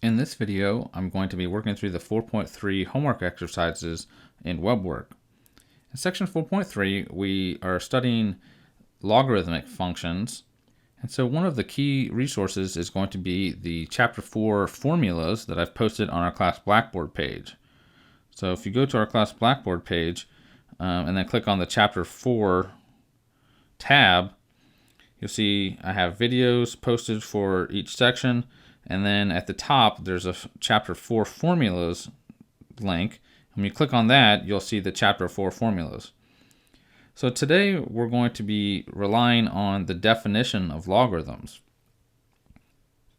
In this video, I'm going to be working through the 4.3 homework exercises in WebWork. In section 4.3, we are studying logarithmic functions. And so one of the key resources is going to be the Chapter 4 formulas that I've posted on our class Blackboard page. So if you go to our class Blackboard page and then click on the Chapter 4 tab, you'll see I have videos posted for each section. And then at the top, there's a Chapter 4 formulas link. When you click on that, you'll see the Chapter 4 formulas. So today, we're going to be relying on the definition of logarithms.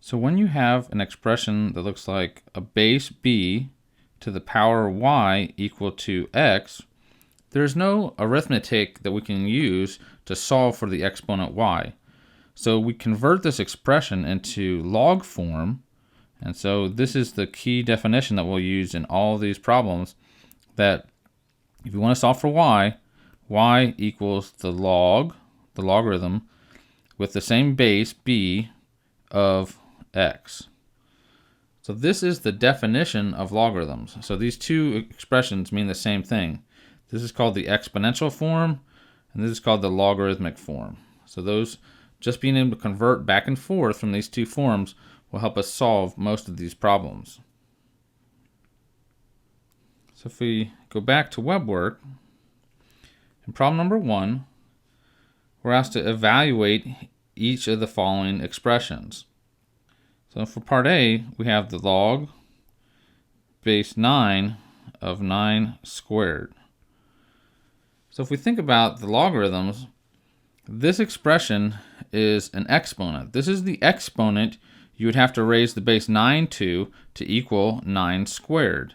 So when you have an expression that looks like a base b to the power y equal to x, there's no arithmetic that we can use to solve for the exponent y. So we convert this expression into log form, and so this is the key definition that we'll use in all of these problems, that if you want to solve for y equals the logarithm, with the same base, b, of x. So this is the definition of logarithms. So these two expressions mean the same thing. This is called the exponential form, and this is called the logarithmic form. So those, just being able to convert back and forth from these two forms will help us solve most of these problems. So if we go back to WebWork, in problem number 1, we're asked to evaluate each of the following expressions. So for part A, we have the log base 9 of 9 squared. So if we think about the logarithms, this expression is an exponent. This is the exponent you would have to raise the base 9 to equal 9 squared.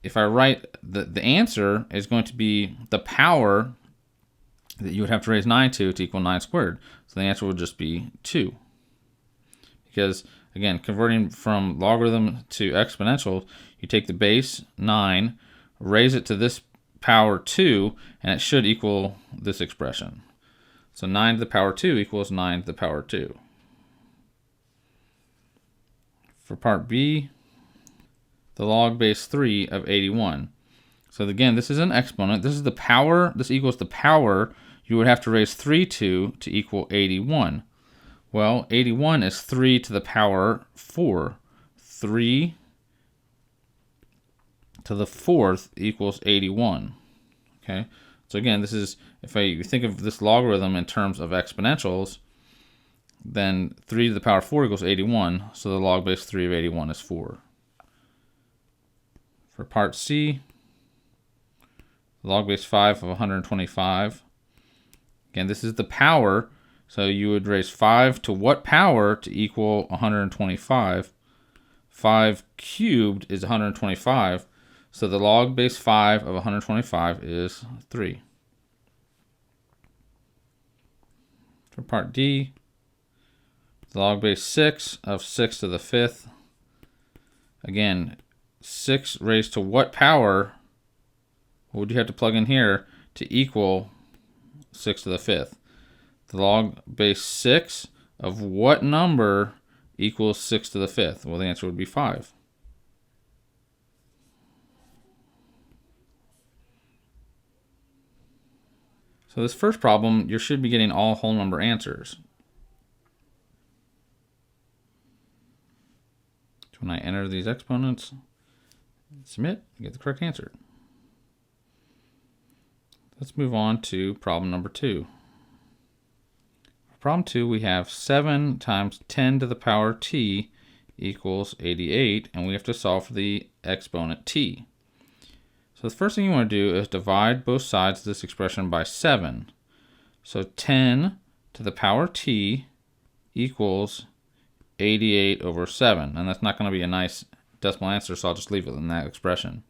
If I write the answer is going to be the power that you would have to raise 9 to equal 9 squared. So the answer would just be 2. Because, again, converting from logarithm to exponential, you take the base 9, raise it to this power 2, and it should equal this expression. So 9 to the power 2 equals 9 to the power 2. For part B, the log base 3 of 81. So again, this is an exponent. This is the power. This equals the power you would have to raise 3 to equal 81. Well, 81 is 3 to the power 4. 3 to the 4th equals 81. Okay, so again, this is, if I think of this logarithm in terms of exponentials, then 3 to the power 4 equals 81, so the log base 3 of 81 is 4. For part C, log base 5 of 125. Again, this is the power, so you would raise 5 to what power to equal 125? 5 cubed is 125, so the log base 5 of 125 is 3. For part D, the log base 6 of 6 to the 5th. Again, 6 raised to what power? What would you have to plug in here to equal 6 to the 5th? The log base 6 of what number equals 6 to the 5th? Well, the answer would be 5. So this first problem, you should be getting all whole number answers. So when I enter these exponents, submit, I get the correct answer. Let's move on to problem number 2. For problem 2, we have 7 times 10 to the power t equals 88, and we have to solve for the exponent t. So the first thing you want to do is divide both sides of this expression by 7. So 10 to the power t equals 88 over 7, and that's not going to be a nice decimal answer, so I'll just leave it in that expression.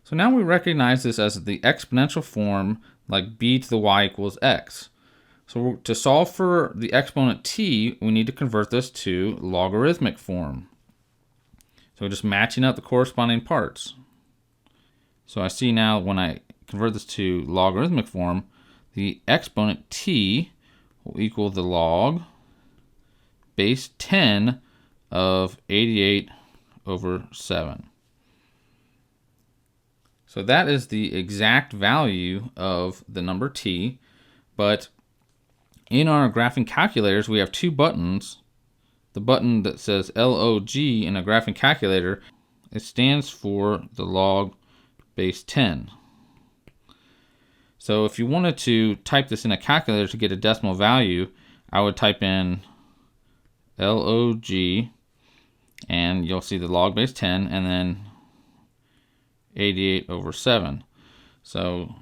So now we recognize this as the exponential form, like b to the y equals x. So to solve for the exponent t, we need to convert this to logarithmic form. So just matching up the corresponding parts. So I see now when I convert this to logarithmic form, the exponent t will equal the log base 10 of 88 over 7. So that is the exact value of the number t, but in our graphing calculators, we have two buttons. The button that says log in a graphing calculator, it stands for the log base 10. So if you wanted to type this in a calculator to get a decimal value, I would type in log, and you'll see the log base 10, and then 88 over 7. So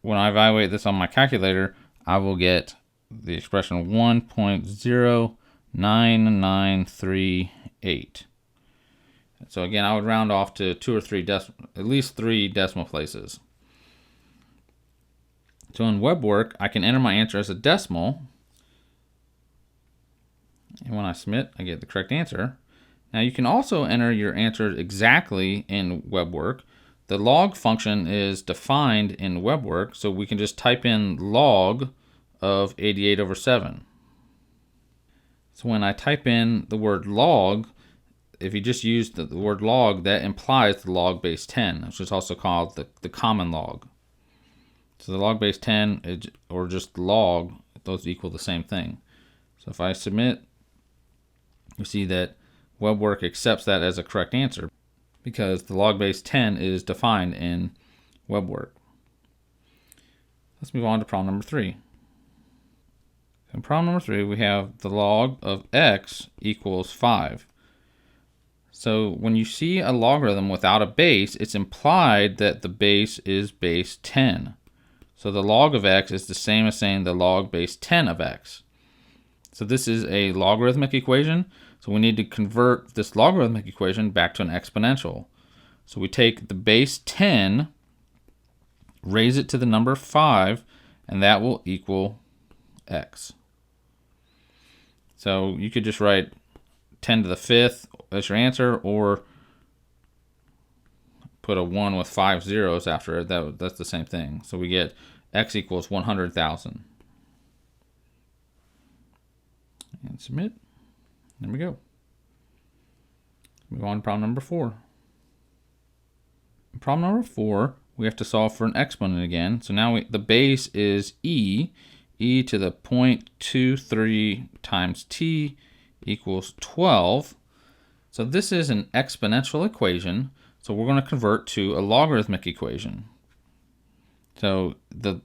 when I evaluate this on my calculator, I will get the expression 1.09938. So again, I would round off to at least 3 decimal places. So in WebWork, I can enter my answer as a decimal, and when I submit, I get the correct answer. Now you can also enter your answer exactly in WebWork. The log function is defined in WebWork, so we can just type in log of 88 over 7. So when I type in the word log, if you just use the word log, that implies the log base 10, which is also called the common log. So the log base 10 or just log, those equal the same thing. So if I submit, you see that WebWork accepts that as a correct answer because the log base 10 is defined in WebWork. Let's move on to problem number 3. In problem number 3, we have the log of x equals 5. So when you see a logarithm without a base, it's implied that the base is base 10. So the log of x is the same as saying the log base 10 of x. So this is a logarithmic equation. So we need to convert this logarithmic equation back to an exponential. So we take the base 10, raise it to the number 5, and that will equal x. So you could just write 10 to the 5th as your answer, or put a 1 with 5 zeros after it. That's the same thing. So we get x equals 100,000. And submit. There we go. Move on to problem number 4. In problem number 4, we have to solve for an exponent again. So now the base is e to the 0.23 times t equals 12. So this is an exponential equation. So we're going to convert to a logarithmic equation. So the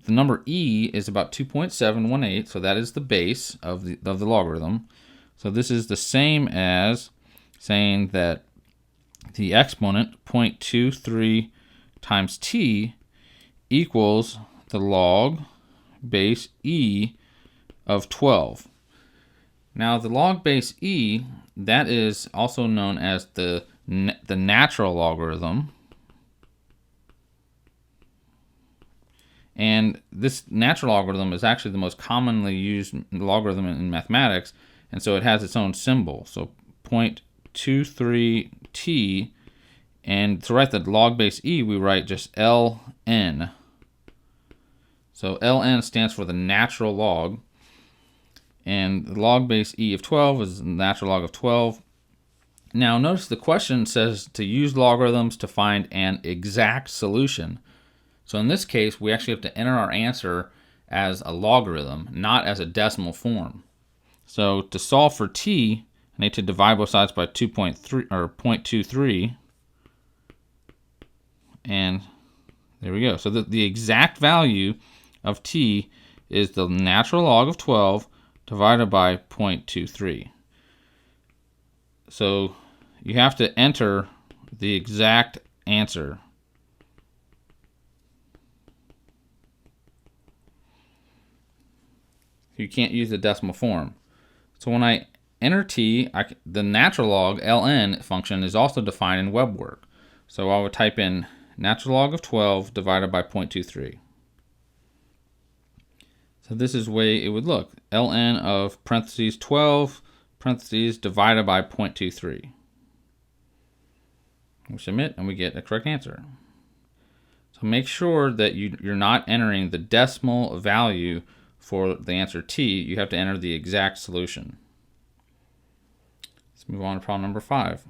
number e is about 2.718. So that is the base of the logarithm. So this is the same as saying that the exponent 0.23 times t equals the log base e of 12. Now the log base e, that is also known as the natural logarithm. And this natural logarithm is actually the most commonly used logarithm in mathematics, and so it has its own symbol. So 0.23t, and to write the log base e, we write just ln. So ln stands for the natural log, and the log base e of 12 is the natural log of 12. Now notice the question says to use logarithms to find an exact solution. So in this case, we actually have to enter our answer as a logarithm, not as a decimal form. So to solve for t, I need to divide both sides by 2.3 or 0.23, and there we go. So the exact value of t is the natural log of 12 divided by 0.23. So you have to enter the exact answer. You can't use the decimal form. So when I enter t, the natural log ln function is also defined in WebWork. So I would type in natural log of 12 divided by 0.23. So this is the way it would look. ln of parentheses 12 parentheses divided by 0.23. We submit and we get a correct answer. So make sure that you're not entering the decimal value for the answer t. You have to enter the exact solution. Let's move on to problem number 5.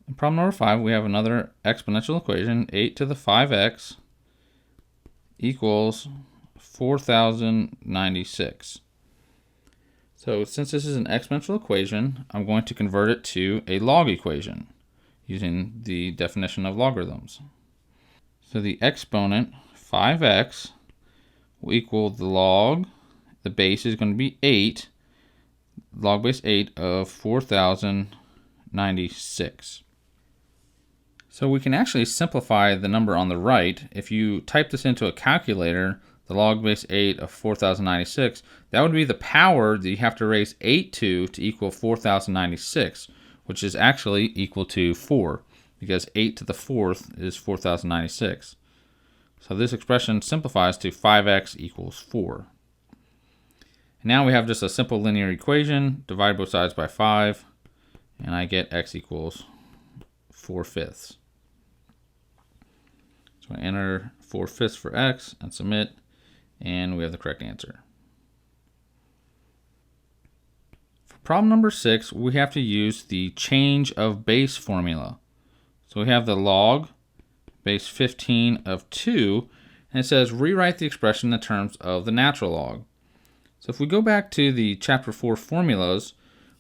In problem number 5, we have another exponential equation, 8 to the 5x equals 4,096. So since this is an exponential equation, I'm going to convert it to a log equation using the definition of logarithms. So the exponent, 5x, will equal the log, the base is going to be 8, log base 8 of 4,096. So we can actually simplify the number on the right. If you type this into a calculator, the log base 8 of 4,096, that would be the power that you have to raise 8 to equal 4,096, which is actually equal to 4, because 8 to the 4th is 4,096. So this expression simplifies to 5x equals 4. And now we have just a simple linear equation, divide both sides by 5, and I get x equals 4/5. So I enter 4/5 for x and submit, and we have the correct answer. For problem number 6, we have to use the change of base formula. So we have the log base 15 of 2, and it says rewrite the expression in terms of the natural log. So if we go back to the chapter 4 formulas,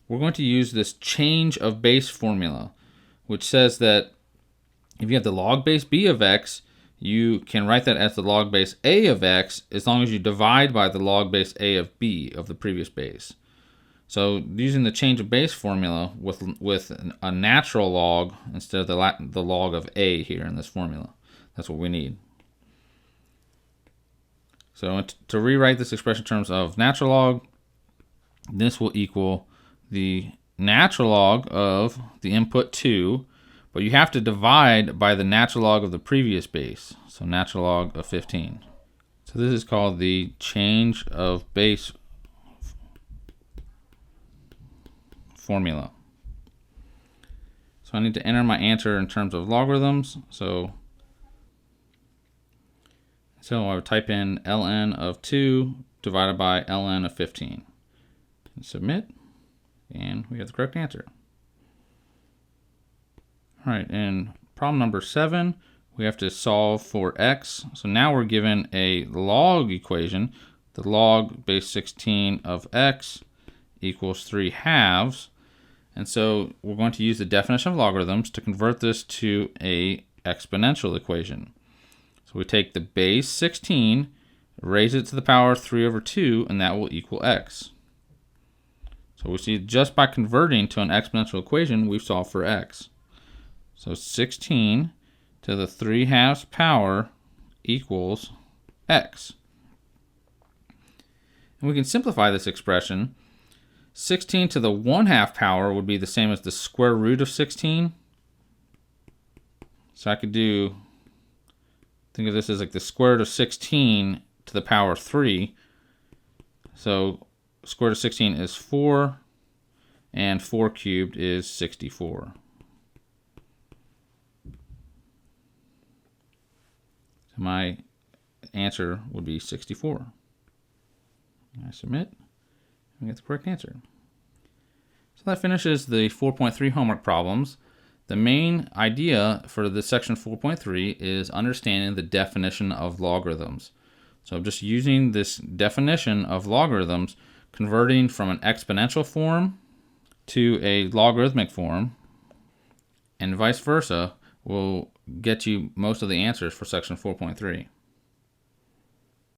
we're going to use this change of base formula, which says that if you have the log base b of x, you can write that as the log base a of x as long as you divide by the log base a of b of the previous base. So using the change of base formula with a natural log instead of the log of a here in this formula, that's what we need. So to rewrite this expression in terms of natural log, this will equal the natural log of the input 2, but you have to divide by the natural log of the previous base, so natural log of 15. So this is called the change of base formula. So I need to enter my answer in terms of logarithms. So I would type in ln of 2 divided by ln of 15. And submit, and we have the correct answer. All right, in problem number 7, we have to solve for x. So now we're given a log equation. The log base 16 of x equals 3/2. And so we're going to use the definition of logarithms to convert this to a exponential equation. So we take the base 16, raise it to the power 3/2, and that will equal x. So we see just by converting to an exponential equation, we've solved for x. So 16 to the 3/2 power equals x. And we can simplify this expression. 16 to the 1/2 power would be the same as the square root of 16. So I could think of this as like the square root of 16 to the power 3. So square root of 16 is 4, and 4 cubed is 64. So my answer would be 64. I submit, and get the correct answer. So that finishes the 4.3 homework problems. The main idea for the section 4.3 is understanding the definition of logarithms. So just using this definition of logarithms, converting from an exponential form to a logarithmic form, and vice versa, will get you most of the answers for section 4.3.